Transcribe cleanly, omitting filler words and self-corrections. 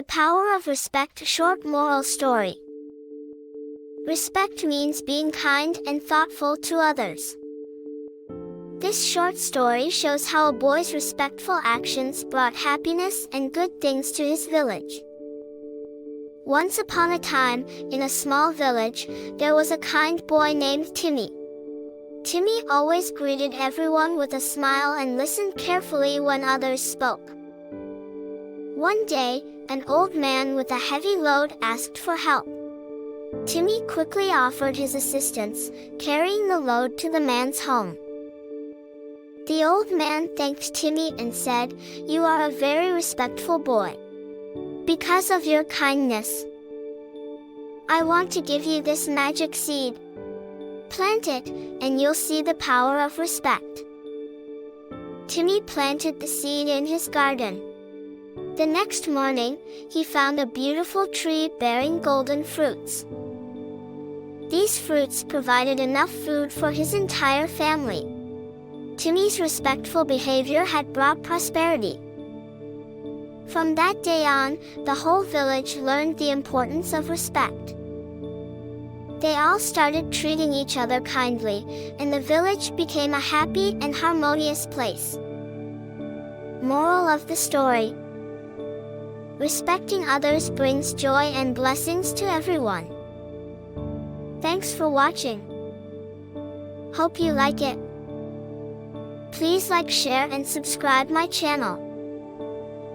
The Power of Respect. Short moral story. Respect means being kind and thoughtful to others. This short story shows how a boy's respectful actions brought happiness and good things to his village. Once upon a time, in a small village, there was a kind boy named Timmy. Timmy always greeted everyone with a smile and listened carefully when others spoke. One day, an old man with a heavy load asked for help. Timmy quickly offered his assistance, carrying the load to the man's home. The old man thanked Timmy and said, "You are a very respectful boy. Because of your kindness, I want to give you this magic seed. Plant it, and you'll see the power of respect." Timmy planted the seed in his garden. The next morning, he found a beautiful tree bearing golden fruits. These fruits provided enough food for his entire family. Timmy's respectful behavior had brought prosperity. From that day on, the whole village learned the importance of respect. They all started treating each other kindly, and the village became a happy and harmonious place. Moral of the story: respecting others brings joy and blessings to everyone. Thanks for watching. Hope you like it. Please like, share and subscribe my channel.